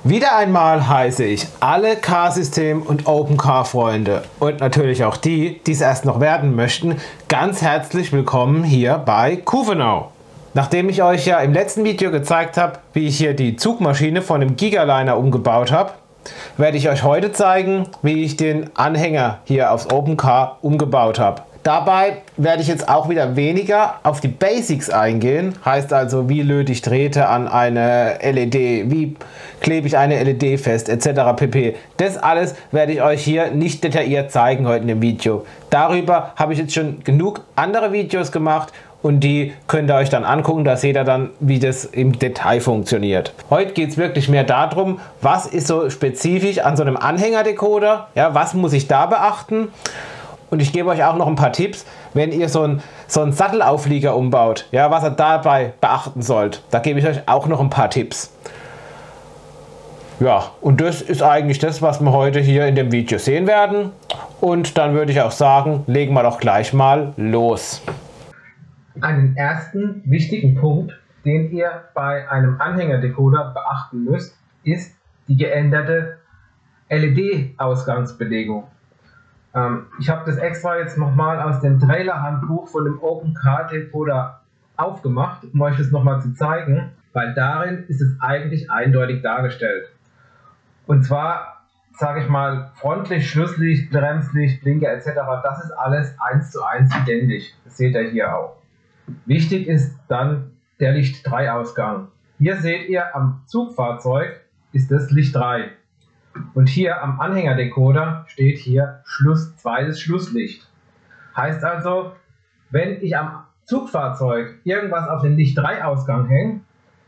Wieder einmal heiße ich alle Car-System- und Open-Car-Freunde und natürlich auch die, die es erst noch werden möchten, ganz herzlich willkommen hier bei Kuvenau. Nachdem ich euch ja im letzten Video gezeigt habe, wie ich hier die Zugmaschine von dem Gigaliner umgebaut habe, werde ich euch heute zeigen, wie ich den Anhänger hier aufs Open Car umgebaut habe. Dabei werde ich jetzt auch wieder weniger auf die Basics eingehen, heißt also, wie löte ich Drähte an eine LED, wie klebe ich eine LED fest, etc. pp. Das alles werde ich euch hier nicht detailliert zeigen heute in dem Video. Darüber habe ich jetzt schon genug andere Videos gemacht und die könnt ihr euch dann angucken, da seht ihr dann, wie das im Detail funktioniert. Heute geht es wirklich mehr darum, was ist so spezifisch an so einem Anhängerdecoder, ja, was muss ich da beachten? Und ich gebe euch auch noch ein paar Tipps, wenn ihr so einen Sattelauflieger umbaut, ja, was ihr dabei beachten sollt. Da gebe ich euch auch noch ein paar Tipps. Ja, und das ist eigentlich das, was wir heute hier in dem Video sehen werden. Und dann würde ich auch sagen, legen wir doch gleich mal los. Einen ersten wichtigen Punkt, den ihr bei einem Anhängerdecoder beachten müsst, ist die geänderte LED-Ausgangsbelegung. Ich habe das extra jetzt nochmal aus dem Trailer-Handbuch von dem Open Car Decoder aufgemacht, um euch das nochmal zu zeigen, weil darin ist es eigentlich eindeutig dargestellt. Und zwar, sage ich mal, Frontlicht, Schlusslicht, Bremslicht, Blinker etc., das ist alles 1:1 identisch. Das seht ihr hier auch. Wichtig ist dann der Licht-3-Ausgang. Hier seht ihr, am Zugfahrzeug ist das Licht 3. Und hier am Anhängerdecoder steht hier zweites Schlusslicht. Heißt also, wenn ich am Zugfahrzeug irgendwas auf den Licht-3-Ausgang hänge,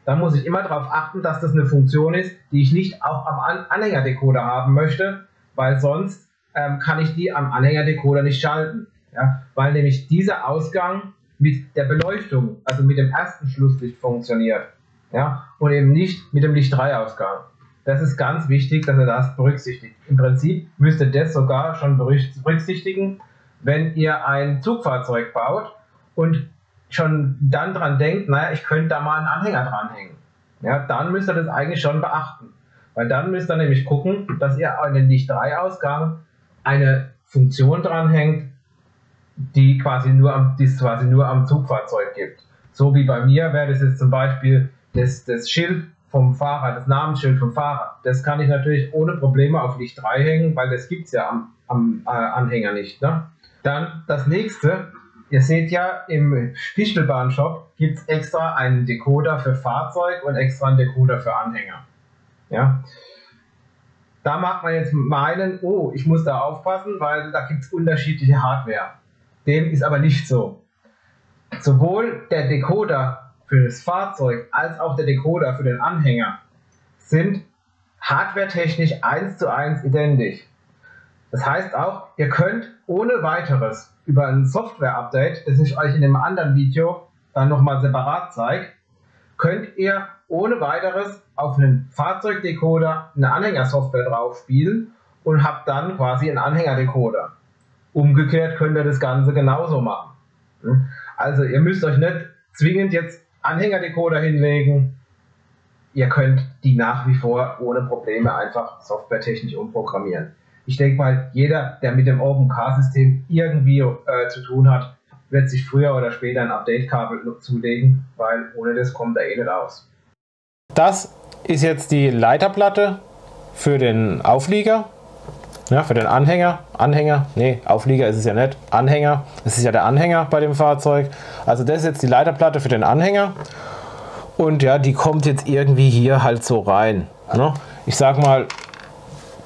dann muss ich immer darauf achten, dass das eine Funktion ist, die ich nicht auch am Anhängerdecoder haben möchte, weil sonst kann ich die am Anhängerdecoder nicht schalten. Ja? Weil nämlich dieser Ausgang mit der Beleuchtung, also mit dem ersten Schlusslicht funktioniert, ja? Und eben nicht mit dem Licht-3-Ausgang. Das ist ganz wichtig, dass ihr das berücksichtigt. Im Prinzip müsst ihr das sogar schon berücksichtigen, wenn ihr ein Zugfahrzeug baut und schon dann dran denkt, naja, ich könnte da mal einen Anhänger dranhängen. Ja, dann müsst ihr das eigentlich schon beachten. Weil dann müsst ihr nämlich gucken, dass ihr an den Licht-3-Ausgang eine Funktion dranhängt, die es quasi nur am Zugfahrzeug gibt. So wie bei mir wäre das jetzt zum Beispiel das Schild vom Fahrer, das Namensschild vom Fahrer. Das kann ich natürlich ohne Probleme auf Licht 3 hängen, weil das gibt es ja am Anhänger nicht. Ne? Dann das nächste, ihr seht ja, im Fichtelbahn-Shop gibt es extra einen Decoder für Fahrzeug und extra einen Decoder für Anhänger. Ja? Da mag man jetzt meinen, oh, ich muss da aufpassen, weil da gibt es unterschiedliche Hardware. Dem ist aber nicht so. Sowohl der Decoder für das Fahrzeug als auch der Decoder für den Anhänger sind hardwaretechnisch 1:1 identisch. Das heißt auch, ihr könnt ohne weiteres über ein Software-Update, das ich euch in einem anderen Video dann nochmal separat zeige, könnt ihr ohne weiteres auf einen Fahrzeugdecoder eine Anhängersoftware drauf spielen und habt dann quasi einen Anhängerdecoder. Umgekehrt könnt ihr das Ganze genauso machen. Also ihr müsst euch nicht zwingend jetzt Anhängerdecoder hinlegen. Ihr könnt die nach wie vor ohne Probleme einfach softwaretechnisch umprogrammieren. Ich denke mal, jeder, der mit dem Open Car System irgendwie zu tun hat, wird sich früher oder später ein Update-Kabel zulegen, weil ohne das kommt er eh nicht aus. Das ist jetzt die Leiterplatte für den Auflieger. Ja, für den Anhänger, Auflieger ist es ja nicht, Anhänger, es ist ja der Anhänger bei dem Fahrzeug. Also das ist jetzt die Leiterplatte für den Anhänger und ja, die kommt jetzt irgendwie hier halt so rein. Ne? Ich sag mal,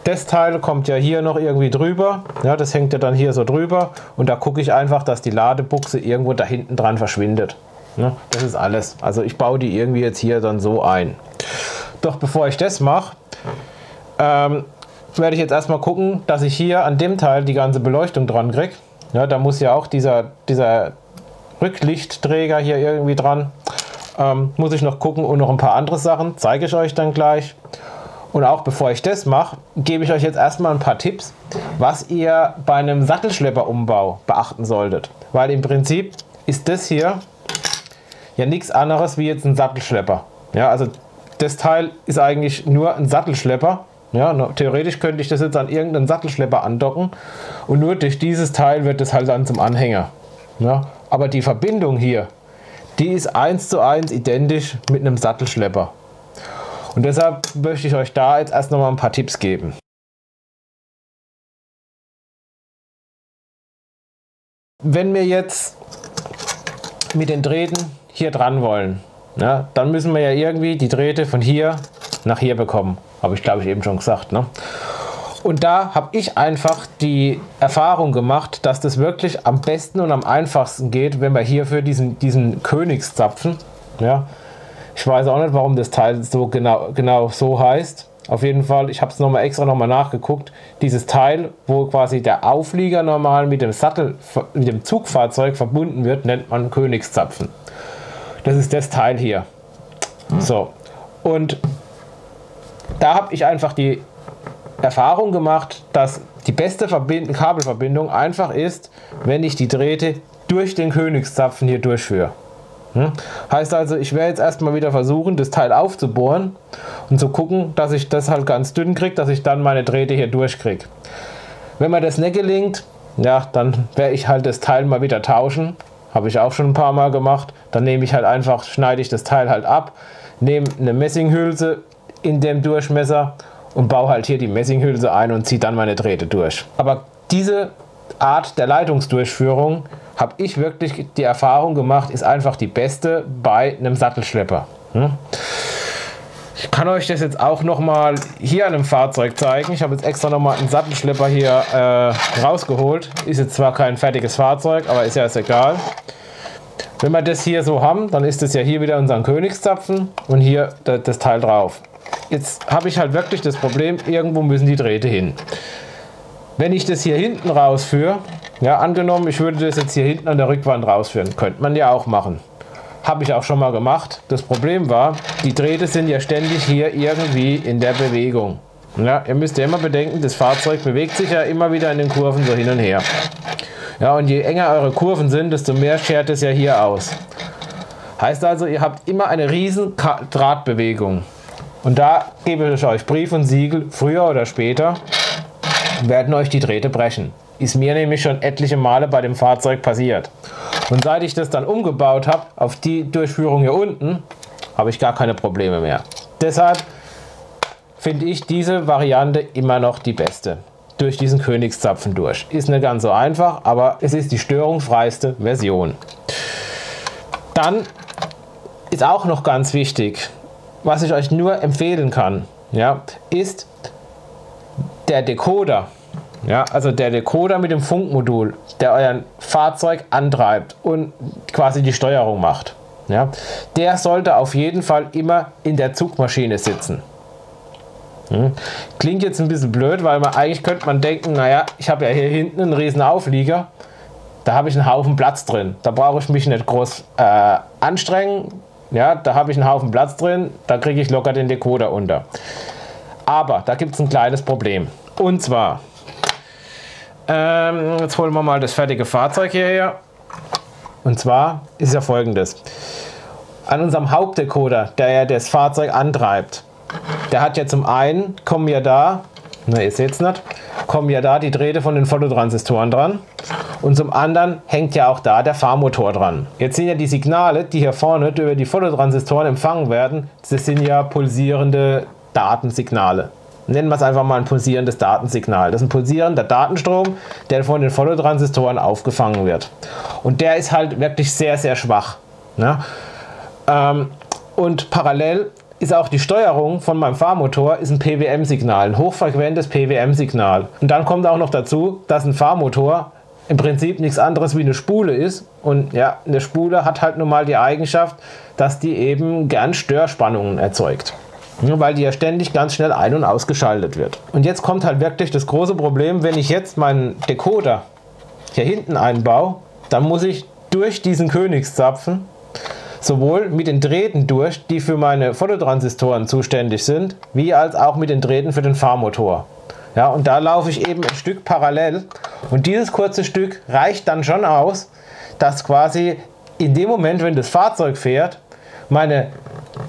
das Teil kommt ja hier noch irgendwie drüber, ja, das hängt ja dann hier so drüber und da gucke ich einfach, dass die Ladebuchse irgendwo da hinten dran verschwindet. Ne? Das ist alles. Also ich baue die irgendwie jetzt hier dann so ein. Doch bevor ich das mache, werde ich jetzt erstmal gucken, dass ich hier an dem Teil die ganze Beleuchtung dran kriege. Ja, da muss ja auch dieser Rücklichtträger hier irgendwie dran. Muss ich noch gucken und noch ein paar andere Sachen, zeige ich euch dann gleich. Und auch bevor ich das mache, gebe ich euch jetzt erstmal ein paar Tipps, was ihr bei einem Sattelschlepperumbau beachten solltet. Weil im Prinzip ist das hier ja nichts anderes wie jetzt ein Sattelschlepper. Ja, also das Teil ist eigentlich nur ein Sattelschlepper. Ja, theoretisch könnte ich das jetzt an irgendeinen Sattelschlepper andocken und nur durch dieses Teil wird es halt dann zum Anhänger. Ja, aber die Verbindung hier, die ist 1:1 identisch mit einem Sattelschlepper. Und deshalb möchte ich euch da jetzt erst noch mal ein paar Tipps geben. Wenn wir jetzt mit den Drähten hier dran wollen, ja, dann müssen wir ja irgendwie die Drähte von hier nach hier bekommen. Habe ich, glaube ich, eben schon gesagt. Ne? Und da habe ich einfach die Erfahrung gemacht, dass das wirklich am besten und am einfachsten geht, wenn wir hierfür diesen Königszapfen, ja, ich weiß auch nicht, warum das Teil so genau so heißt. Auf jeden Fall, ich habe es extra nochmal nachgeguckt. Dieses Teil, wo quasi der Auflieger normal mit dem Zugfahrzeug verbunden wird, nennt man Königszapfen. Das ist das Teil hier. So. Und da habe ich einfach die Erfahrung gemacht, dass die beste Kabelverbindung einfach ist, wenn ich die Drähte durch den Königszapfen hier durchführe. Heißt also, ich werde jetzt erstmal wieder versuchen, das Teil aufzubohren und zu gucken, dass ich das halt ganz dünn kriege, dass ich dann meine Drähte hier durchkriege. Wenn mir das nicht gelingt, ja, dann werde ich halt das Teil mal wieder tauschen. Habe ich auch schon ein paar Mal gemacht. Dann nehme ich halt einfach, schneide ich das Teil halt ab, nehme eine Messinghülse in dem Durchmesser und baue halt hier die Messinghülse ein und ziehe dann meine Drähte durch. Aber diese Art der Leitungsdurchführung, habe ich wirklich die Erfahrung gemacht, ist einfach die beste bei einem Sattelschlepper. Ich kann euch das jetzt auch noch mal hier an einem Fahrzeug zeigen. Ich habe jetzt extra noch mal einen Sattelschlepper hier rausgeholt. Ist jetzt zwar kein fertiges Fahrzeug, aber ist ja jetzt egal. Wenn wir das hier so haben, dann ist das ja hier wieder unser Königszapfen und hier das Teil drauf. Jetzt habe ich halt wirklich das Problem, irgendwo müssen die Drähte hin. Wenn ich das hier hinten rausführe, ja, angenommen, ich würde das jetzt hier hinten an der Rückwand rausführen, könnte man ja auch machen. Habe ich auch schon mal gemacht. Das Problem war, die Drähte sind ja ständig hier irgendwie in der Bewegung. Ja, ihr müsst ja immer bedenken, das Fahrzeug bewegt sich ja immer wieder in den Kurven so hin und her. Ja, und je enger eure Kurven sind, desto mehr schert es ja hier aus. Heißt also, ihr habt immer eine riesen Drahtbewegung. Und da gebe ich euch Brief und Siegel, früher oder später werden euch die Drähte brechen. Ist mir nämlich schon etliche Male bei dem Fahrzeug passiert. Und seit ich das dann umgebaut habe auf die Durchführung hier unten, habe ich gar keine Probleme mehr. Deshalb finde ich diese Variante immer noch die beste. Durch diesen Königszapfen durch. Ist nicht ganz so einfach, aber es ist die störungsfreiste Version. Dann ist auch noch ganz wichtig, was ich euch nur empfehlen kann, ja, ist der Decoder. Ja, also der Decoder mit dem Funkmodul, der euer Fahrzeug antreibt und quasi die Steuerung macht. Ja, der sollte auf jeden Fall immer in der Zugmaschine sitzen. Klingt jetzt ein bisschen blöd, weil eigentlich könnte man denken, naja, ich habe ja hier hinten einen riesen Auflieger, da habe ich einen Haufen Platz drin. Da brauche ich mich nicht groß anstrengen. Ja, da habe ich einen Haufen Platz drin, da kriege ich locker den Decoder unter. Aber da gibt es ein kleines Problem. Und zwar, jetzt holen wir mal das fertige Fahrzeug hierher. Und zwar ist ja folgendes. An unserem Hauptdecoder, der ja das Fahrzeug antreibt, der hat ja zum einen, kommen ja da die Drähte von den Phototransistoren dran. Und zum anderen hängt ja auch da der Fahrmotor dran. Jetzt sind ja die Signale, die hier vorne über die Phototransistoren empfangen werden, das sind ja pulsierende Datensignale. Nennen wir es einfach mal ein pulsierendes Datensignal. Das ist ein pulsierender Datenstrom, der von den Phototransistoren aufgefangen wird. Und der ist halt wirklich sehr, sehr schwach. Ne? Und parallel ist auch die Steuerung von meinem Fahrmotor ist ein PWM-Signal, ein hochfrequentes PWM-Signal. Und dann kommt auch noch dazu, dass ein Fahrmotor im Prinzip nichts anderes wie eine Spule ist. Und ja, eine Spule hat halt nun mal die Eigenschaft, dass die eben gern Störspannungen erzeugt. Weil die ja ständig ganz schnell ein- und ausgeschaltet wird. Und jetzt kommt halt wirklich das große Problem, wenn ich jetzt meinen Decoder hier hinten einbaue, dann muss ich durch diesen Königszapfen sowohl mit den Drähten durch, die für meine Phototransistoren zuständig sind, wie als auch mit den Drähten für den Fahrmotor. Ja, und da laufe ich eben ein Stück parallel und dieses kurze Stück reicht dann schon aus, dass quasi in dem Moment, wenn das Fahrzeug fährt, meine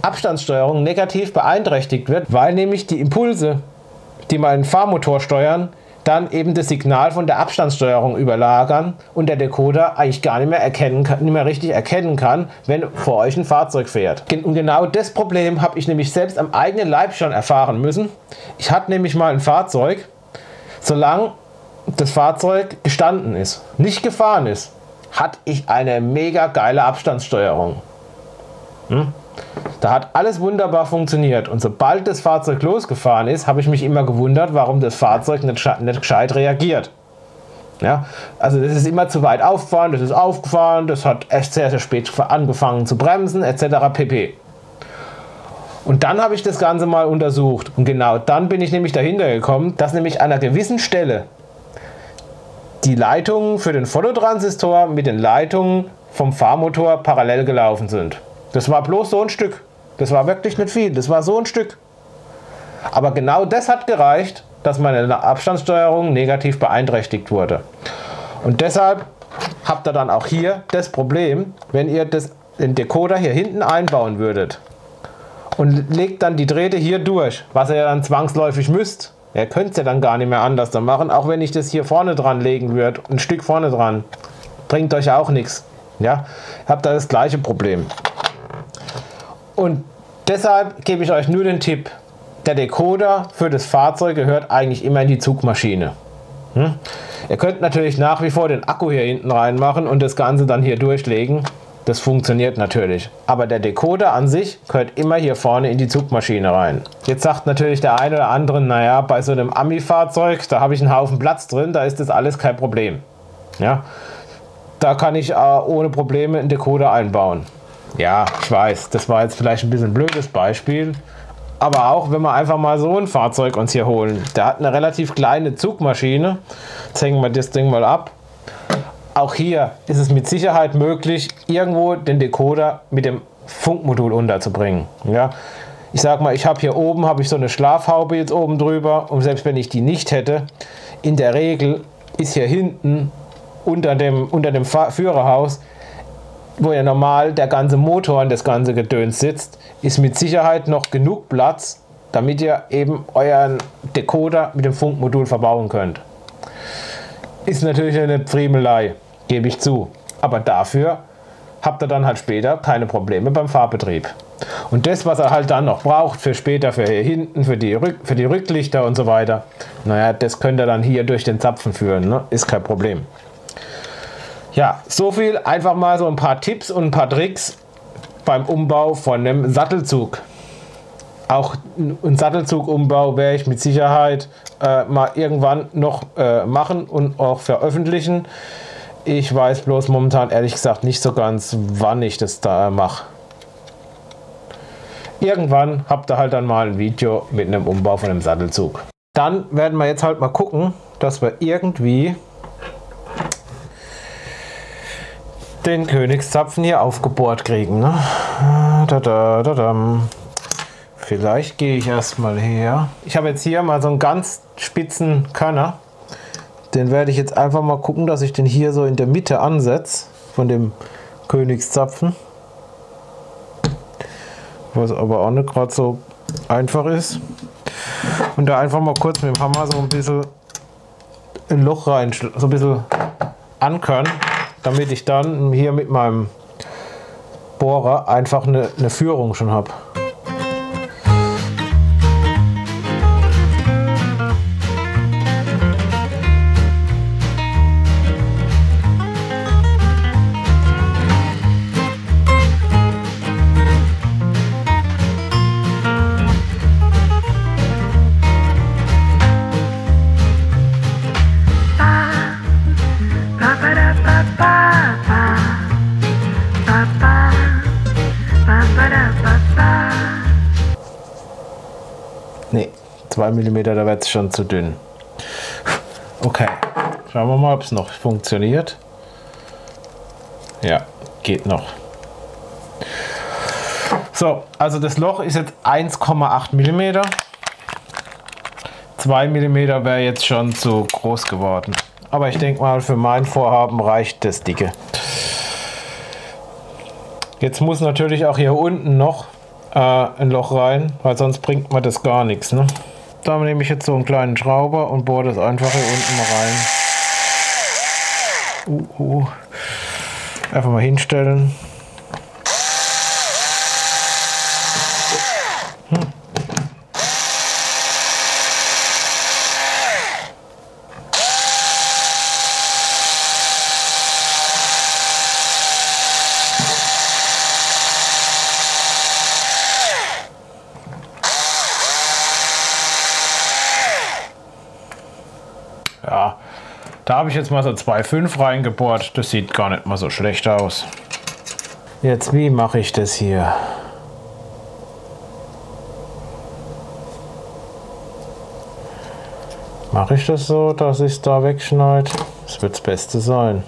Abstandssteuerung negativ beeinträchtigt wird, weil nämlich die Impulse, die meinen Fahrmotor steuern, dann eben das Signal von der Abstandssteuerung überlagern und der Decoder eigentlich gar nicht mehr richtig erkennen kann, wenn vor euch ein Fahrzeug fährt. Und genau das Problem habe ich nämlich selbst am eigenen Leib schon erfahren müssen. Ich hatte nämlich mal ein Fahrzeug, solange das Fahrzeug gestanden ist, nicht gefahren ist, hatte ich eine mega geile Abstandssteuerung. Da hat alles wunderbar funktioniert und sobald das Fahrzeug losgefahren ist, habe ich mich immer gewundert, warum das Fahrzeug nicht gescheit reagiert. Ja, also das ist immer zu weit aufgefahren, das ist aufgefahren, das hat erst sehr, sehr spät angefangen zu bremsen etc. pp. Und dann habe ich das Ganze mal untersucht und genau dann bin ich nämlich dahinter gekommen, dass nämlich an einer gewissen Stelle die Leitungen für den Phototransistor mit den Leitungen vom Fahrmotor parallel gelaufen sind. Das war bloß so ein Stück. Das war wirklich nicht viel. Das war so ein Stück. Aber genau das hat gereicht, dass meine Abstandssteuerung negativ beeinträchtigt wurde. Und deshalb habt ihr dann auch hier das Problem, wenn ihr den Decoder hier hinten einbauen würdet und legt dann die Drähte hier durch, was ihr dann zwangsläufig müsst. Ihr könnt es ja dann gar nicht mehr anders dann machen, auch wenn ich das hier vorne dran legen würde, ein Stück vorne dran. Bringt euch auch nichts. Ja? Habt da das gleiche Problem. Und deshalb gebe ich euch nur den Tipp, der Decoder für das Fahrzeug gehört eigentlich immer in die Zugmaschine. Ihr könnt natürlich nach wie vor den Akku hier hinten reinmachen und das Ganze dann hier durchlegen. Das funktioniert natürlich. Aber der Decoder an sich gehört immer hier vorne in die Zugmaschine rein. Jetzt sagt natürlich der eine oder andere, naja, bei so einem Ami-Fahrzeug, da habe ich einen Haufen Platz drin, da ist das alles kein Problem. Ja? Da kann ich ohne Probleme einen Decoder einbauen. Ja, ich weiß, das war jetzt vielleicht ein bisschen ein blödes Beispiel. Aber auch, wenn wir einfach mal so ein Fahrzeug uns hier holen. Der hat eine relativ kleine Zugmaschine. Jetzt hängen wir das Ding mal ab. Auch hier ist es mit Sicherheit möglich, irgendwo den Decoder mit dem Funkmodul unterzubringen. Ja? Ich sag mal, ich habe hier oben so eine Schlafhaube jetzt oben drüber. Und selbst wenn ich die nicht hätte, in der Regel ist hier hinten unter dem Führerhaus, wo ja normal der ganze Motor und das ganze Gedöns sitzt, ist mit Sicherheit noch genug Platz, damit ihr eben euren Decoder mit dem Funkmodul verbauen könnt. Ist natürlich eine Friemelei, gebe ich zu. Aber dafür habt ihr dann halt später keine Probleme beim Fahrbetrieb. Und das, was er halt dann noch braucht für später, für hier hinten, für die Rücklichter und so weiter, naja, das könnt ihr dann hier durch den Zapfen führen, ne? Ist kein Problem. Ja, so viel einfach mal so ein paar Tipps und ein paar Tricks beim Umbau von einem Sattelzug. Auch einen Sattelzugumbau werde ich mit Sicherheit mal irgendwann noch machen und auch veröffentlichen. Ich weiß bloß momentan ehrlich gesagt nicht so ganz, wann ich das da mache. Irgendwann habt ihr halt dann mal ein Video mit einem Umbau von einem Sattelzug. Dann werden wir jetzt halt mal gucken, dass wir irgendwie den Königszapfen hier aufgebohrt kriegen. Ne? Vielleicht gehe ich erstmal her. Ich habe jetzt hier mal so einen ganz spitzen Körner. Den werde ich jetzt einfach mal gucken, dass ich den hier so in der Mitte ansetze von dem Königszapfen. Was aber auch nicht gerade so einfach ist. Und da einfach mal kurz mit dem Hammer so ein bisschen ein Loch rein, so ein bisschen ankörnen, damit ich dann hier mit meinem Bohrer einfach eine Führung schon habe. Ne, 2 mm, da wird es schon zu dünn. Okay, schauen wir mal, ob es noch funktioniert. Ja, geht noch. So, also das Loch ist jetzt 1,8 mm. 2 mm wäre jetzt schon zu groß geworden. Aber ich denke mal, für mein Vorhaben reicht das Dicke. Jetzt muss natürlich auch hier unten noch ein Loch rein, weil sonst bringt mir das gar nichts. Ne? Da nehme ich jetzt so einen kleinen Schrauber und bohre das einfach hier unten mal rein. Einfach mal hinstellen. Ja, da habe ich jetzt mal so 2,5 reingebohrt. Das sieht gar nicht mal so schlecht aus. Jetzt, wie mache ich das hier? Mache ich das so, dass ich es da wegschneide? Das wird das Beste sein.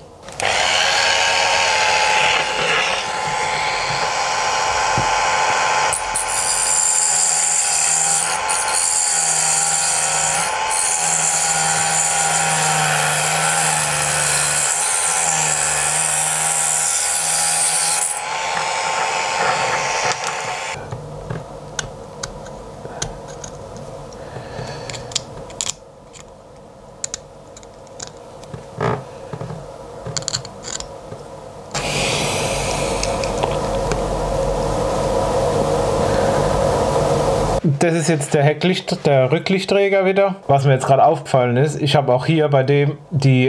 Das ist jetzt der Rücklichtträger wieder. Was mir jetzt gerade aufgefallen ist, ich habe auch hier bei dem die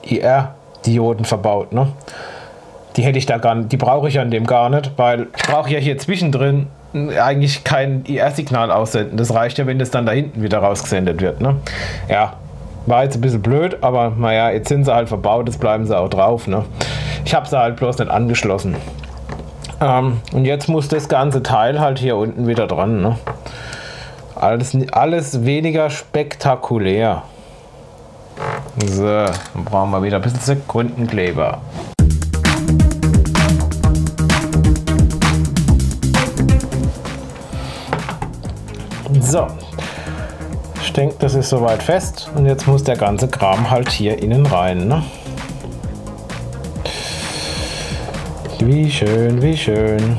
IR-Dioden verbaut. Ne? Die hätte ich da gar nicht, die brauche ich an dem gar nicht, weil ich brauche ja hier zwischendrin eigentlich kein IR-Signal aussenden. Das reicht ja, wenn das dann da hinten wieder rausgesendet wird. Ne? Ja, war jetzt ein bisschen blöd, aber naja, jetzt sind sie halt verbaut, jetzt bleiben sie auch drauf. Ne? Ich habe sie halt bloß nicht angeschlossen. Und jetzt muss das ganze Teil halt hier unten wieder dran. Ne? Alles weniger spektakulär. So, dann brauchen wir wieder ein bisschen Sekundenkleber. So, ich denke, das ist soweit fest und jetzt muss der ganze Kram halt hier innen rein. Ne? Wie schön, wie schön.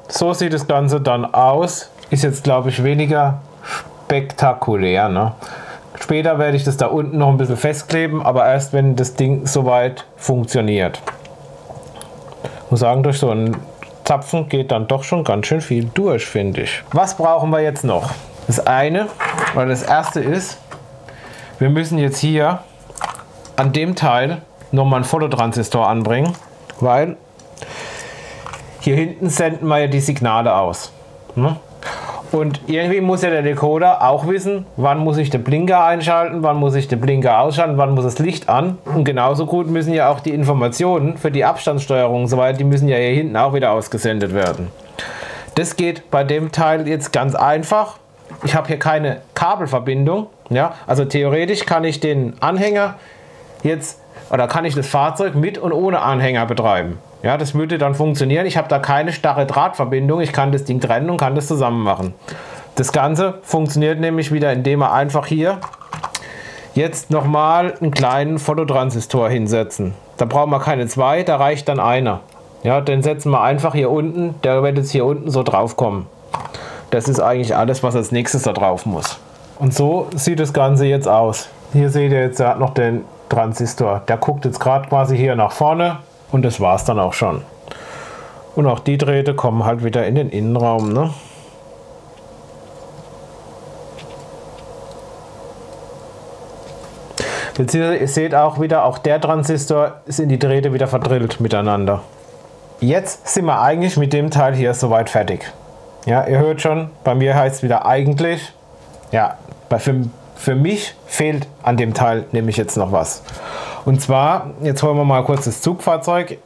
So sieht das Ganze dann aus. Ist jetzt, glaube ich, weniger spektakulär. Ne? Später werde ich das da unten noch ein bisschen festkleben, aber erst wenn das Ding soweit funktioniert. Ich muss sagen, durch so einen Zapfen geht dann doch schon ganz schön viel durch, finde ich. Was brauchen wir jetzt noch? Das eine, weil das erste ist, wir müssen jetzt hier an dem Teil nochmal einen Fototransistor anbringen, weil hier hinten senden wir ja die Signale aus. Und irgendwie muss ja der Decoder auch wissen, wann muss ich den Blinker einschalten, wann muss ich den Blinker ausschalten, wann muss das Licht an. Und genauso gut müssen ja auch die Informationen für die Abstandssteuerung und so weiter, die müssen ja hier hinten auch wieder ausgesendet werden. Das geht bei dem Teil jetzt ganz einfach. Ich habe hier keine Kabelverbindung. Ja? Also theoretisch kann ich den Anhänger jetzt, oder kann ich das Fahrzeug mit und ohne Anhänger betreiben. Ja, das würde dann funktionieren. Ich habe da keine starre Drahtverbindung. Ich kann das Ding trennen und kann das zusammen machen. Das Ganze funktioniert nämlich wieder, indem wir einfach hier jetzt nochmal einen kleinen Fototransistor hinsetzen. Da brauchen wir keine zwei, da reicht dann einer. Ja, den setzen wir einfach hier unten. Der wird jetzt hier unten so drauf kommen. Das ist eigentlich alles, was als nächstes da drauf muss. Und so sieht das Ganze jetzt aus. Hier seht ihr jetzt, er hat noch den Transistor. Der guckt jetzt gerade quasi hier nach vorne. Und das war es dann auch schon. Und auch die Drähte kommen halt wieder in den Innenraum. Ne? Jetzt ihr seht auch wieder, auch der Transistor ist in die Drähte wieder verdrillt miteinander. Jetzt sind wir eigentlich mit dem Teil hier soweit fertig. Ja, ihr hört schon, bei mir heißt es wieder eigentlich. Ja, für mich fehlt an dem Teil nämlich jetzt noch was. Und zwar, jetzt holen wir mal kurz das Zugfahrzeug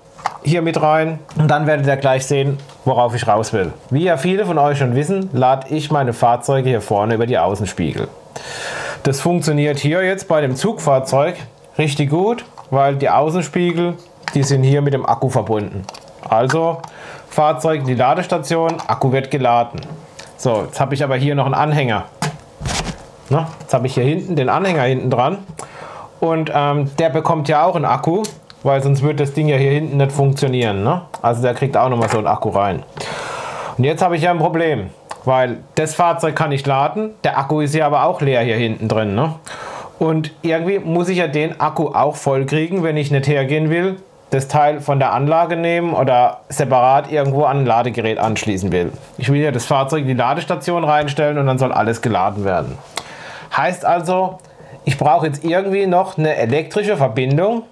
hier mit rein und dann werdet ihr gleich sehen, worauf ich raus will. Wie ja viele von euch schon wissen, lade ich meine Fahrzeuge hier vorne über die Außenspiegel. Das funktioniert hier jetzt bei dem Zugfahrzeug richtig gut, weil die Außenspiegel, die sind hier mit dem Akku verbunden. Also Fahrzeug, die Ladestation, Akku wird geladen. So, jetzt habe ich aber hier noch einen Anhänger. Na, jetzt habe ich hier hinten den Anhänger hinten dran und der bekommt ja auch einen Akku, weil sonst würde das Ding ja hier hinten nicht funktionieren. Ne? Also der kriegt auch nochmal so einen Akku rein. Und jetzt habe ich ja ein Problem, weil das Fahrzeug kann ich laden, der Akku ist ja aber auch leer hier hinten drin. Ne? Und irgendwie muss ich ja den Akku auch voll kriegen, wenn ich nicht hergehen will, das Teil von der Anlage nehmen oder separat irgendwo an ein Ladegerät anschließen will. Ich will ja das Fahrzeug in die Ladestation reinstellen und dann soll alles geladen werden. Heißt also, ich brauche jetzt irgendwie noch eine elektrische Verbindung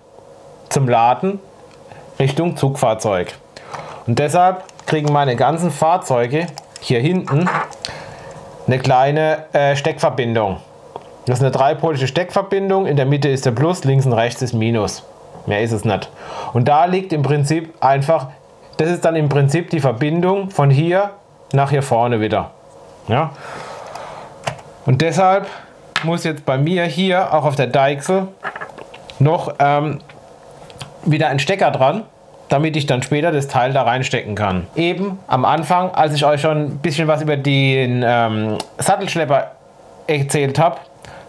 zum Laden Richtung Zugfahrzeug. Und deshalb kriegen meine ganzen Fahrzeuge hier hinten eine kleine Steckverbindung. Das ist eine dreipolige Steckverbindung. In der Mitte ist der Plus, links und rechts ist Minus. Mehr ist es nicht. Und da liegt im Prinzip einfach, das ist dann im Prinzip die Verbindung von hier nach hier vorne wieder. Ja? Und deshalb muss jetzt bei mir hier auch auf der Deichsel noch wieder ein Stecker dran, damit ich dann später das Teil da reinstecken kann. Eben am Anfang, als ich euch schon ein bisschen was über den Sattelschlepper erzählt habe,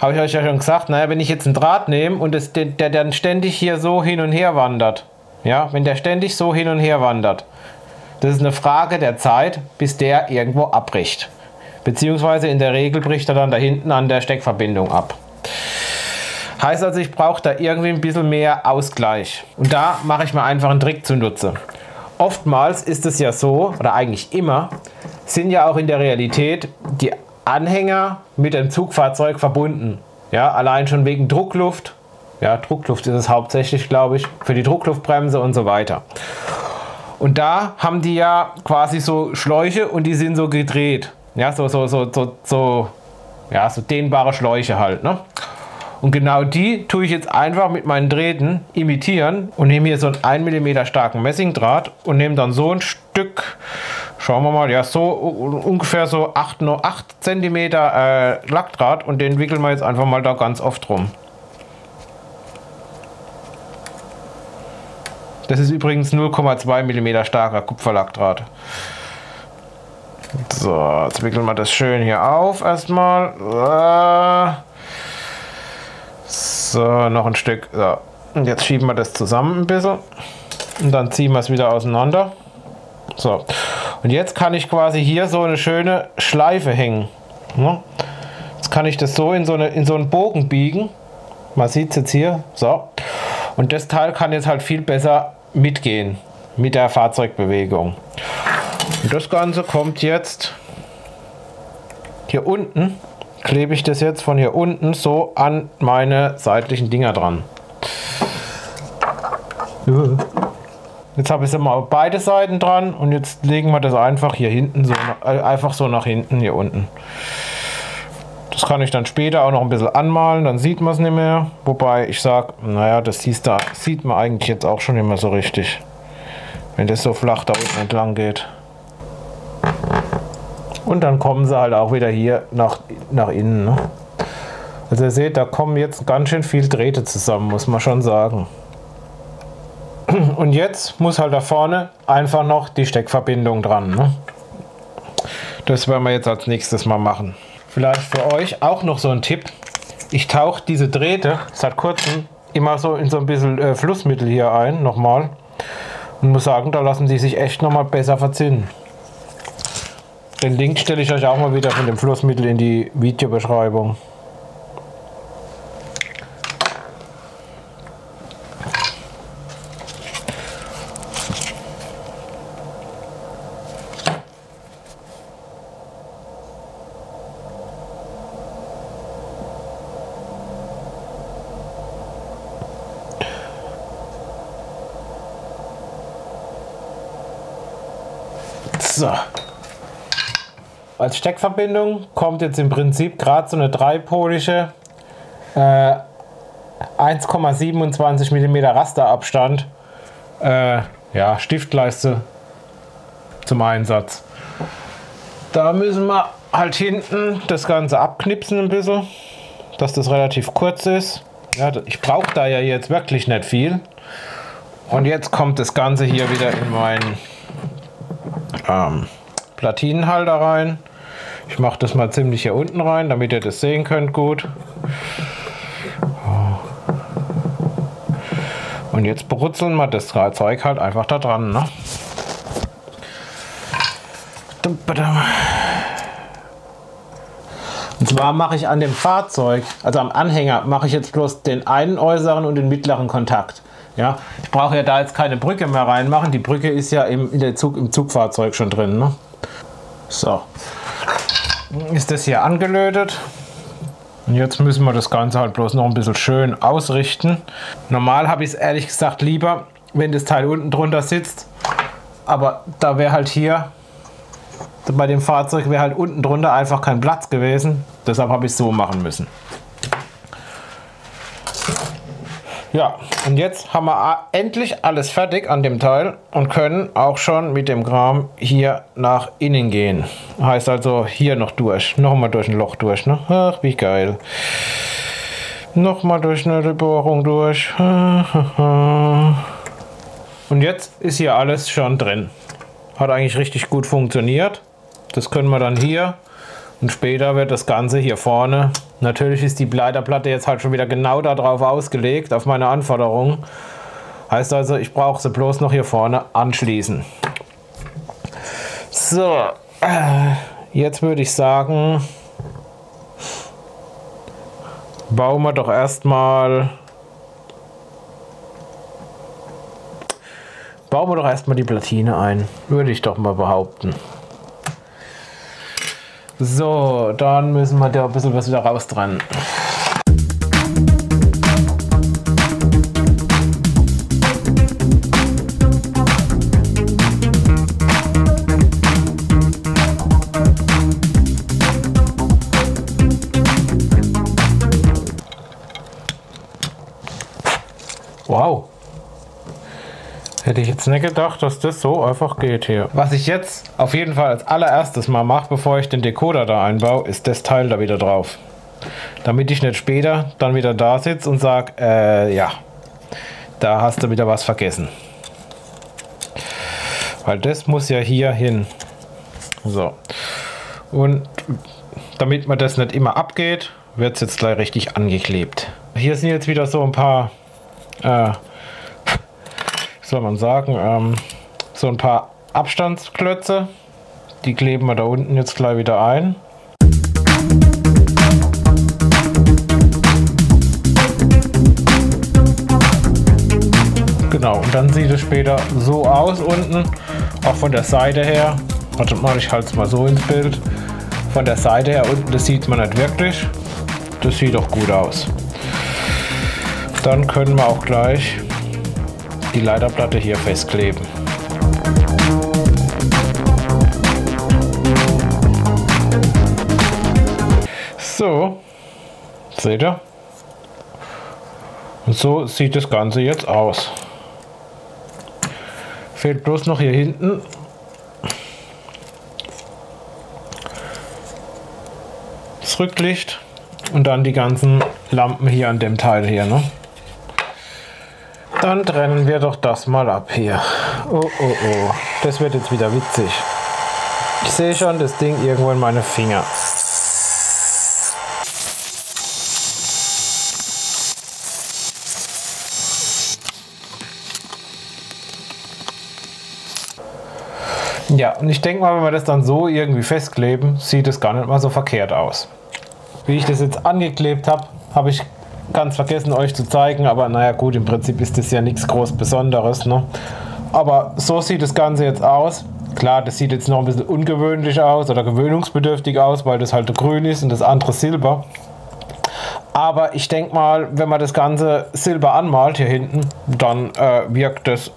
habe ich euch ja schon gesagt, naja, wenn ich jetzt einen Draht nehme und der dann ständig hier so hin und her wandert, ja, wenn der ständig so hin und her wandert, das ist eine Frage der Zeit, bis der irgendwo abbricht. Beziehungsweise in der Regel bricht er dann da hinten an der Steckverbindung ab. Heißt also, ich brauche da irgendwie ein bisschen mehr Ausgleich. Und da mache ich mir einfach einen Trick zunutze. Oftmals ist es ja so, oder eigentlich immer, sind ja auch in der Realität die Anhänger mit dem Zugfahrzeug verbunden. Ja, allein schon wegen Druckluft. Ja, Druckluft ist es hauptsächlich, glaube ich, für die Druckluftbremse und so weiter. Und da haben die ja quasi so Schläuche und die sind so gedreht. Ja, so dehnbare Schläuche halt, ne? Und genau die tue ich jetzt einfach mit meinen Drähten imitieren und nehme hier so einen 1 mm starken Messingdraht und nehme dann so ein Stück, schauen wir mal, ja, so ungefähr so 8 cm Lackdraht und den wickeln wir jetzt einfach mal da ganz oft rum. Das ist übrigens 0,2 mm starker Kupferlackdraht. So, jetzt wickeln wir das schön hier auf erstmal. So, noch ein Stück. So. Und jetzt schieben wir das zusammen ein bisschen. Und dann ziehen wir es wieder auseinander. So. Und jetzt kann ich quasi hier so eine schöne Schleife hängen. Jetzt kann ich das so in so einen Bogen biegen. Man sieht es jetzt hier. So. Und das Teil kann jetzt halt viel besser mitgehen mit der Fahrzeugbewegung. Und das Ganze kommt jetzt hier unten. Klebe ich das jetzt von hier unten so an meine seitlichen Dinger dran. Jetzt habe ich es immer auf beide Seiten dran und jetzt legen wir das einfach hier hinten so, einfach so nach hinten hier unten. Das kann ich dann später auch noch ein bisschen anmalen, dann sieht man es nicht mehr. Wobei ich sage, naja, das sieht man eigentlich jetzt auch schon immer so richtig, wenn das so flach da unten entlang geht. Und dann kommen sie halt auch wieder hier nach innen. Ne? Also ihr seht, da kommen jetzt ganz schön viel Drähte zusammen, muss man schon sagen. Und jetzt muss halt da vorne einfach noch die Steckverbindung dran. Ne? Das werden wir jetzt als nächstes mal machen. Vielleicht für euch auch noch so ein Tipp. Ich tauche diese Drähte seit kurzem immer so in so ein bisschen Flussmittel hier ein, nochmal. Und muss sagen, da lassen die sich echt nochmal besser verzinnen. Den Link stelle ich euch auch mal wieder von dem Flussmittel in die Videobeschreibung. So. Als Steckverbindung kommt jetzt im Prinzip gerade so eine dreipolige 1,27 mm Rasterabstand ja, Stiftleiste zum Einsatz. Da müssen wir halt hinten das Ganze abknipsen ein bisschen, dass das relativ kurz ist. Ja, ich brauche da ja jetzt wirklich nicht viel. Und jetzt kommt das Ganze hier wieder in meinen Platinenhalter rein. Ich mache das mal ziemlich hier unten rein, damit ihr das sehen könnt gut. Und jetzt berutzeln wir das Zeug halt einfach da dran. Ne? Und zwar mache ich an dem Fahrzeug, also am Anhänger, mache ich jetzt bloß den einen äußeren und den mittleren Kontakt. Ja, ich brauche ja da jetzt keine Brücke mehr reinmachen. Die Brücke ist ja im Zugfahrzeug schon drin. Ne? So, ist das hier angelötet. Und jetzt müssen wir das Ganze halt bloß noch ein bisschen schön ausrichten. Normal habe ich es ehrlich gesagt lieber, wenn das Teil unten drunter sitzt. Aber da wäre halt hier, bei dem Fahrzeug wäre halt unten drunter einfach kein Platz gewesen. Deshalb habe ich es so machen müssen. Ja, und jetzt haben wir endlich alles fertig an dem Teil und können auch schon mit dem Kram hier nach innen gehen. Heißt also hier noch durch, nochmal durch ein Loch durch. Ne? Ach, wie geil. Nochmal durch eine Bohrung durch. Und jetzt ist hier alles schon drin. Hat eigentlich richtig gut funktioniert. Das können wir dann hier. Und später wird das Ganze hier vorne, natürlich ist die Leiterplatte jetzt halt schon wieder genau darauf ausgelegt, auf meine Anforderungen. Heißt also, ich brauche sie bloß noch hier vorne anschließen. So, jetzt würde ich sagen, bauen wir doch erstmal die Platine ein, würde ich doch mal behaupten. So, dann müssen wir da ein bisschen was wieder raustrennen. Wow. Hätte ich jetzt nicht gedacht, dass das so einfach geht hier. Was ich jetzt auf jeden Fall als allererstes mal mache, bevor ich den Decoder da einbaue, ist das Teil da wieder drauf. Damit ich nicht später dann wieder da sitze und sage, ja, da hast du wieder was vergessen. Weil das muss ja hier hin. So. Und damit man das nicht immer abgeht, wird es jetzt gleich richtig angeklebt. Hier sind jetzt wieder so ein paar soll man sagen, so ein paar Abstandsklötze. Die kleben wir da unten jetzt gleich wieder ein. Genau, und dann sieht es später so aus unten, auch von der Seite her. Warte mal, ich halte es mal so ins Bild. Von der Seite her unten, das sieht man nicht wirklich. Das sieht doch gut aus. Dann können wir auch gleich die Leiterplatte hier festkleben. So, seht ihr? Und so sieht das Ganze jetzt aus. Fehlt bloß noch hier hinten das Rücklicht und dann die ganzen Lampen hier an dem Teil hier, ne? Dann trennen wir doch das mal ab hier. Oh, oh, oh. Das wird jetzt wieder witzig. Ich sehe schon das Ding irgendwo in meine Finger. Ja, und ich denke mal, wenn wir das dann so irgendwie festkleben, sieht es gar nicht mal so verkehrt aus. Wie ich das jetzt angeklebt habe, habe ich ganz vergessen euch zu zeigen, aber naja gut, im Prinzip ist das ja nichts groß Besonderes, ne? Aber so sieht das Ganze jetzt aus. Klar, das sieht jetzt noch ein bisschen ungewöhnlich aus oder gewöhnungsbedürftig aus, weil das halt grün ist und das andere Silber. Aber ich denke mal, wenn man das Ganze Silber anmalt hier hinten, dann wirkt das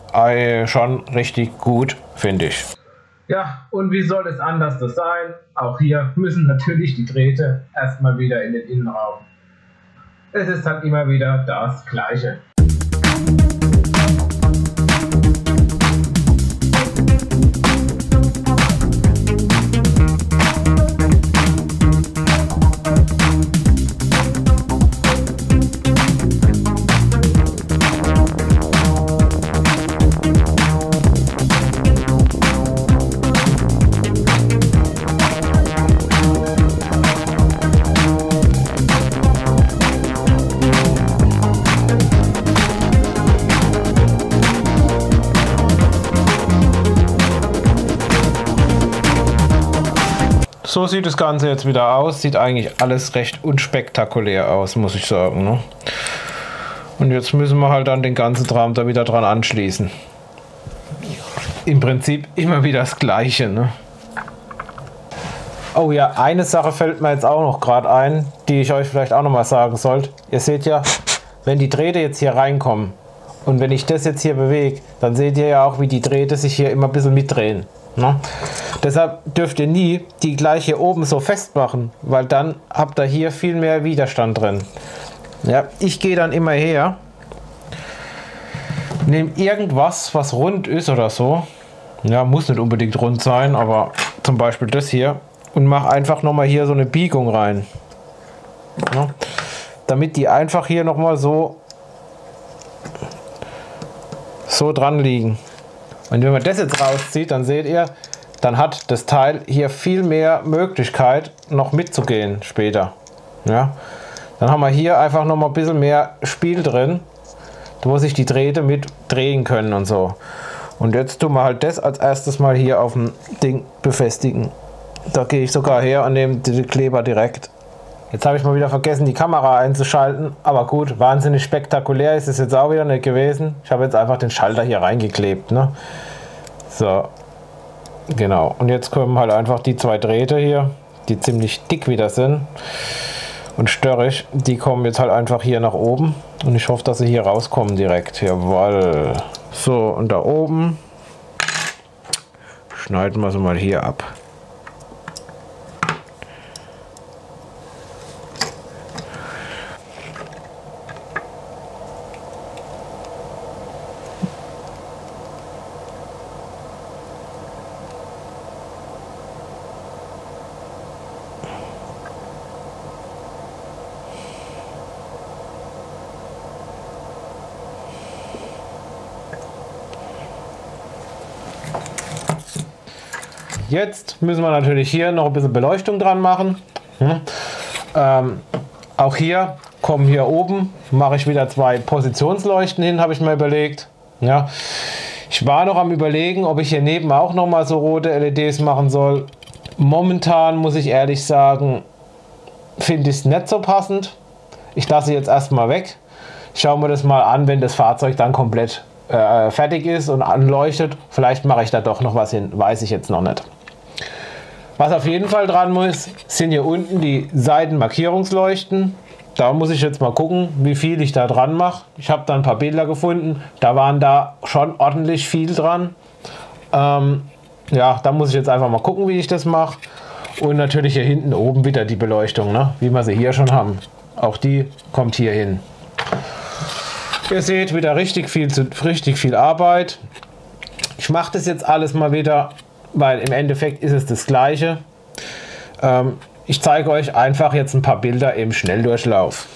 schon richtig gut, finde ich. Ja, und wie soll es anders das sein? Auch hier müssen natürlich die Drähte erstmal wieder in den Innenraum. Es ist halt immer wieder das Gleiche. So sieht das Ganze jetzt wieder aus. Sieht eigentlich alles recht unspektakulär aus, muss ich sagen. Ne? Und jetzt müssen wir halt dann den ganzen Raum da wieder dran anschließen. Im Prinzip immer wieder das Gleiche. Ne? Oh ja, eine Sache fällt mir jetzt auch noch gerade ein, die ich euch vielleicht auch noch mal sagen sollte. Ihr seht ja, wenn die Drähte jetzt hier reinkommen und wenn ich das jetzt hier bewege, dann seht ihr ja auch, wie die Drähte sich hier immer ein bisschen mitdrehen. Ne? Deshalb dürft ihr nie die gleich hier oben so festmachen, weil dann habt ihr hier viel mehr Widerstand drin. Ja, ich gehe dann immer her, nehme irgendwas, was rund ist oder so. Ja, muss nicht unbedingt rund sein, aber zum Beispiel das hier und mache einfach nochmal hier so eine Biegung rein. Ja, damit die einfach hier nochmal so dran liegen. Und wenn man das jetzt rauszieht, dann seht ihr, dann hat das Teil hier viel mehr Möglichkeit, noch mitzugehen später. Ja? Dann haben wir hier einfach noch mal ein bisschen mehr Spiel drin, wo sich die Drähte mit drehen können und so. Und jetzt tun wir halt das als erstes mal hier auf dem Ding befestigen. Da gehe ich sogar her und nehme den Kleber direkt. Jetzt habe ich mal wieder vergessen, die Kamera einzuschalten. Aber gut, wahnsinnig spektakulär ist es jetzt auch wieder nicht gewesen. Ich habe jetzt einfach den Schalter hier reingeklebt. Ne? So, genau. Und jetzt kommen halt einfach die zwei Drähte hier, die ziemlich dick wieder sind und störrig. Die kommen jetzt halt einfach hier nach oben. Und ich hoffe, dass sie hier rauskommen direkt. Jawohl. So, und da oben schneiden wir sie mal hier ab. Jetzt müssen wir natürlich hier noch ein bisschen Beleuchtung dran machen. Auch hier kommen hier oben, mache ich wieder zwei Positionsleuchten hin, habe ich mir überlegt. Ja. Ich war noch am Überlegen, ob ich hier neben auch noch mal so rote LEDs machen soll. Momentan muss ich ehrlich sagen, finde ich es nicht so passend. Ich lasse jetzt erstmal weg. Schauen wir das mal an, wenn das Fahrzeug dann komplett fertig ist und anleuchtet. Vielleicht mache ich da doch noch was hin, weiß ich jetzt noch nicht. Was auf jeden Fall dran muss, sind hier unten die Seitenmarkierungsleuchten. Da muss ich jetzt mal gucken, wie viel ich da dran mache. Ich habe da ein paar Bilder gefunden, da waren da schon ordentlich viel dran. Ja, da muss ich jetzt einfach mal gucken, wie ich das mache. Und natürlich hier hinten oben wieder die Beleuchtung, ne? Wie wir sie hier schon haben. Auch die kommt hier hin. Ihr seht wieder richtig viel Arbeit. Ich mache das jetzt alles mal wieder, weil im Endeffekt ist es das Gleiche. Ich zeige euch einfach jetzt ein paar Bilder im Schnelldurchlauf.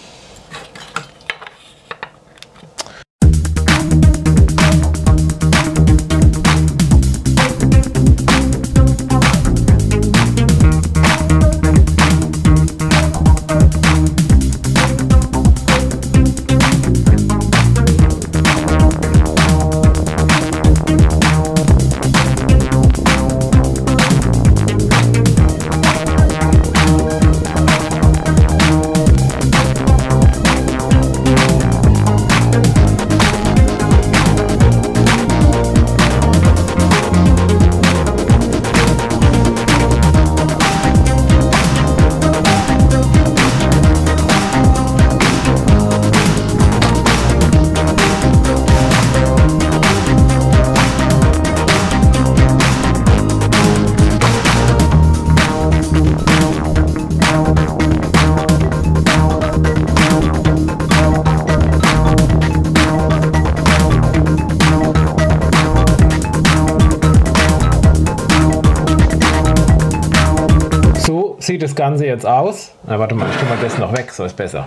sieht das Ganze jetzt aus. Na, warte mal, ich tue mal das noch weg, so ist besser.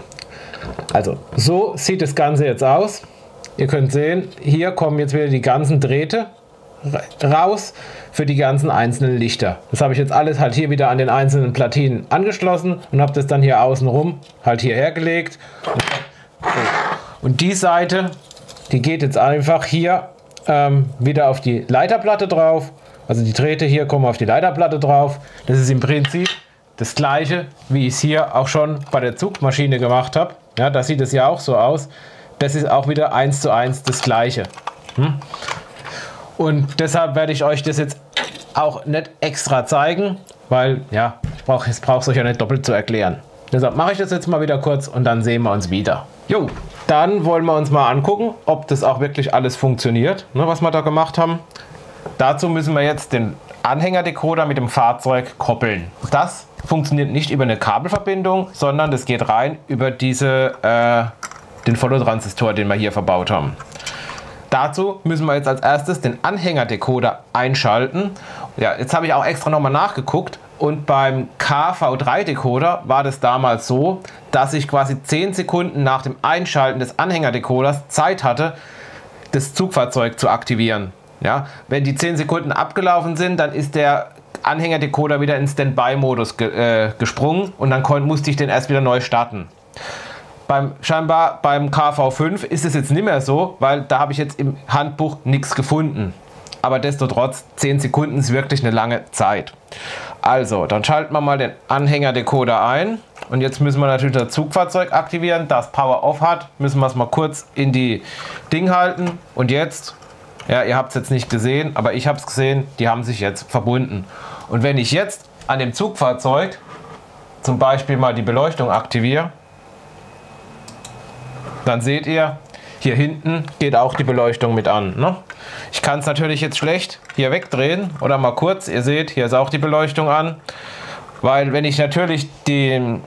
Also, so sieht das Ganze jetzt aus. Ihr könnt sehen, hier kommen jetzt wieder die ganzen Drähte raus für die ganzen einzelnen Lichter. Das habe ich jetzt alles halt hier wieder an den einzelnen Platinen angeschlossen und habe das dann hier außenrum halt hierher gelegt. Und die Seite, die geht jetzt einfach hier wieder auf die Leiterplatte drauf. Also die Drähte hier kommen auf die Leiterplatte drauf. Das ist im Prinzip das gleiche, wie ich es hier auch schon bei der Zugmaschine gemacht habe. Ja, da sieht es ja auch so aus. Das ist auch wieder 1:1 das gleiche. Und deshalb werde ich euch das jetzt auch nicht extra zeigen, weil ja, ich brauche es euch ja nicht doppelt zu erklären. Deshalb mache ich das jetzt mal wieder kurz und dann sehen wir uns wieder. Jo, dann wollen wir uns mal angucken, ob das auch wirklich alles funktioniert, ne, was wir da gemacht haben. Dazu müssen wir jetzt den Anhängerdecoder mit dem Fahrzeug koppeln. Das funktioniert nicht über eine Kabelverbindung, sondern das geht rein über den Fototransistor, den wir hier verbaut haben. Dazu müssen wir jetzt als erstes den Anhängerdecoder einschalten. Ja, jetzt habe ich auch extra nochmal nachgeguckt und beim KV3-Decoder war das damals so, dass ich quasi 10 Sekunden nach dem Einschalten des Anhängerdecoders Zeit hatte, das Zugfahrzeug zu aktivieren. Ja, wenn die 10 Sekunden abgelaufen sind, dann ist der Anhängerdecoder wieder in Standby-Modus gesprungen und dann musste ich den erst wieder neu starten. Scheinbar beim KV5 ist es jetzt nicht mehr so, weil da habe ich jetzt im Handbuch nichts gefunden. Aber destotrotz, 10 Sekunden ist wirklich eine lange Zeit. Also, dann schalten wir mal den Anhängerdecoder ein. Und jetzt müssen wir natürlich das Zugfahrzeug aktivieren. Da es Power Off hat, müssen wir es mal kurz in die Ding halten. Und jetzt, ja, ihr habt es jetzt nicht gesehen, aber ich habe es gesehen, die haben sich jetzt verbunden. Und wenn ich jetzt an dem Zugfahrzeug zum Beispiel mal die Beleuchtung aktiviere, dann seht ihr, hier hinten geht auch die Beleuchtung mit an. Ne? Ich kann es natürlich jetzt schlecht hier wegdrehen oder mal kurz. Ihr seht, hier ist auch die Beleuchtung an. Weil wenn ich natürlich den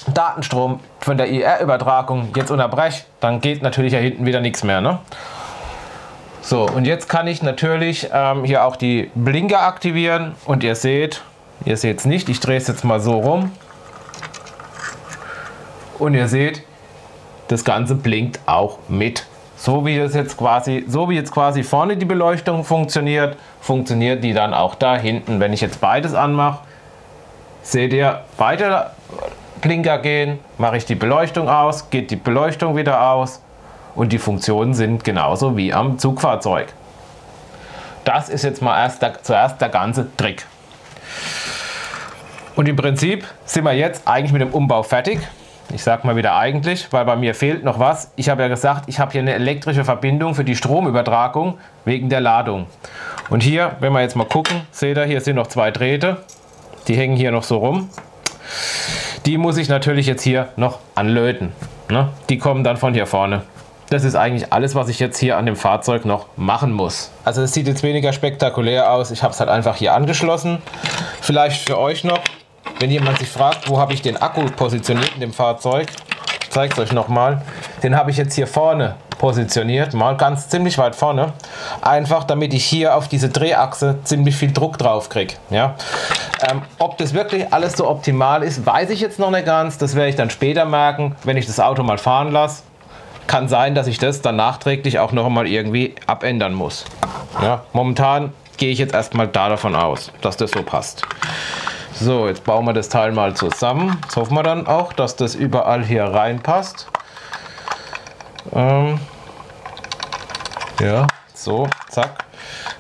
Datenstrom von der IR-Übertragung jetzt unterbreche, dann geht natürlich hier hinten wieder nichts mehr. Ne? So, und jetzt kann ich natürlich hier auch die Blinker aktivieren. Und ihr seht es nicht, ich drehe es jetzt mal so rum. Und ihr seht, das Ganze blinkt auch mit. So wie jetzt quasi vorne die Beleuchtung funktioniert, funktioniert die dann auch da hinten. Wenn ich jetzt beides anmache, seht ihr, weiter Blinker gehen, mache ich die Beleuchtung aus, geht die Beleuchtung wieder aus und die Funktionen sind genauso wie am Zugfahrzeug. Das ist jetzt mal zuerst der ganze Trick. Und im Prinzip sind wir jetzt eigentlich mit dem Umbau fertig. Ich sage mal wieder eigentlich, weil bei mir fehlt noch was. Ich habe ja gesagt, ich habe hier eine elektrische Verbindung für die Stromübertragung wegen der Ladung. Und hier, wenn wir jetzt mal gucken, seht ihr, hier sind noch 2 Drähte. Die hängen hier noch so rum. Die muss ich natürlich jetzt hier noch anlöten. Ne? Die kommen dann von hier vorne. Das ist eigentlich alles, was ich jetzt hier an dem Fahrzeug noch machen muss. Also es sieht jetzt weniger spektakulär aus. Ich habe es halt einfach hier angeschlossen. Vielleicht für euch noch. Wenn jemand sich fragt, wo habe ich den Akku positioniert in dem Fahrzeug, ich zeige es euch nochmal, den habe ich jetzt hier vorne positioniert, mal ziemlich weit vorne, einfach damit ich hier auf diese Drehachse ziemlich viel Druck drauf kriege. Ja? Ob das wirklich alles so optimal ist, weiß ich jetzt noch nicht ganz, das werde ich dann später merken, wenn ich das Auto mal fahren lasse. Kann sein, dass ich das dann nachträglich auch noch einmal irgendwie abändern muss. Ja? Momentan gehe ich jetzt erstmal davon aus, dass das so passt. So, jetzt bauen wir das Teil mal zusammen. Jetzt hoffen wir dann auch, dass das überall hier reinpasst. Ja, so, zack.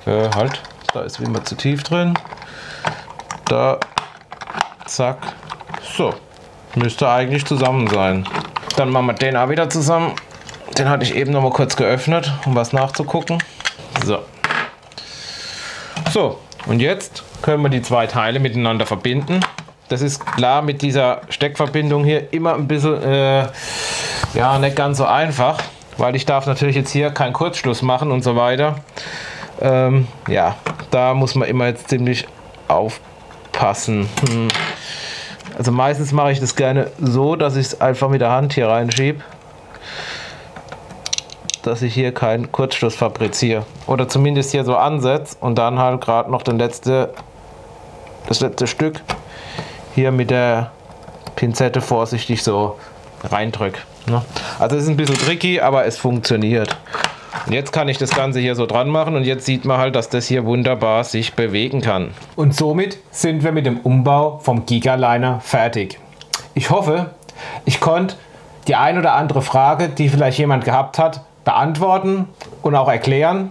Halt, da ist wie immer zu tief drin. Da, zack. So, müsste eigentlich zusammen sein. Dann machen wir den auch wieder zusammen. Den hatte ich eben noch mal kurz geöffnet, um was nachzugucken. So. So, und jetzt können wir die 2 Teile miteinander verbinden. Das ist klar mit dieser Steckverbindung hier immer ein bisschen, ja, nicht ganz so einfach, weil ich darf natürlich jetzt hier keinen Kurzschluss machen und so weiter. Ja, da muss man immer jetzt ziemlich aufpassen. Also meistens mache ich das gerne so, dass ich es einfach mit der Hand hier reinschiebe, dass ich hier keinen Kurzschluss fabriziere. Oder zumindest hier so ansetze und dann halt gerade noch den letzten das letzte Stück hier mit der Pinzette vorsichtig so reindrücke. Ne? Also es ist ein bisschen tricky, aber es funktioniert. Und jetzt kann ich das Ganze hier so dran machen und jetzt sieht man halt, dass das hier wunderbar sich bewegen kann. Und somit sind wir mit dem Umbau vom Gigaliner fertig. Ich hoffe, ich konnte die ein oder andere Frage, die vielleicht jemand gehabt hat, beantworten und auch erklären.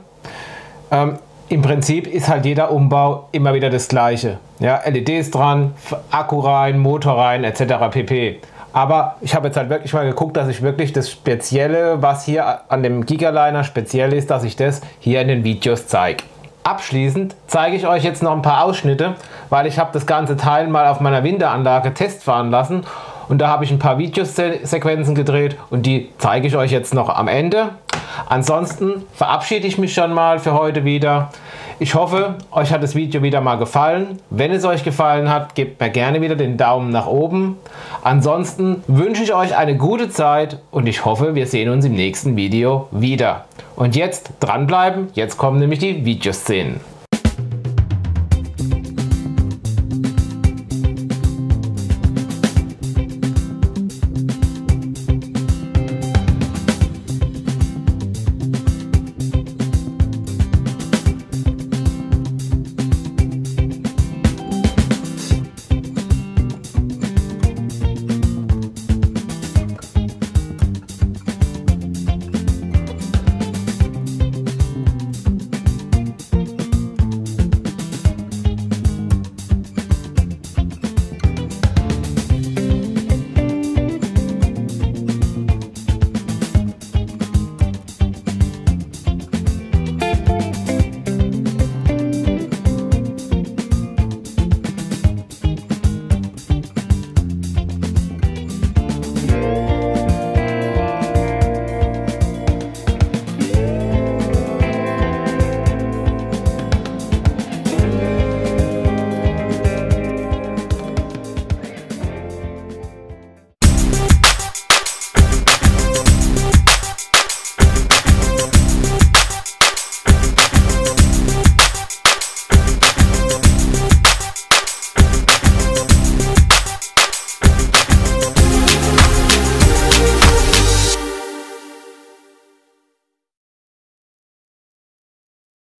Im Prinzip ist halt jeder Umbau immer wieder das Gleiche. Ja, LEDs dran, Akku rein, Motor rein, etc. pp. Aber ich habe jetzt halt wirklich mal geguckt, dass ich wirklich das Spezielle, was hier an dem Gigaliner speziell ist, dass ich das hier in den Videos zeige. Abschließend zeige ich euch jetzt noch ein paar Ausschnitte, weil ich habe das ganze Teil mal auf meiner Winteranlage testfahren lassen und da habe ich ein paar Videosequenzen gedreht und die zeige ich euch jetzt noch am Ende. Ansonsten verabschiede ich mich schon mal für heute wieder. Ich hoffe, euch hat das Video wieder mal gefallen. Wenn es euch gefallen hat, gebt mir gerne wieder den Daumen nach oben. Ansonsten wünsche ich euch eine gute Zeit und ich hoffe, wir sehen uns im nächsten Video wieder. Und jetzt dranbleiben, jetzt kommen nämlich die Videoszenen.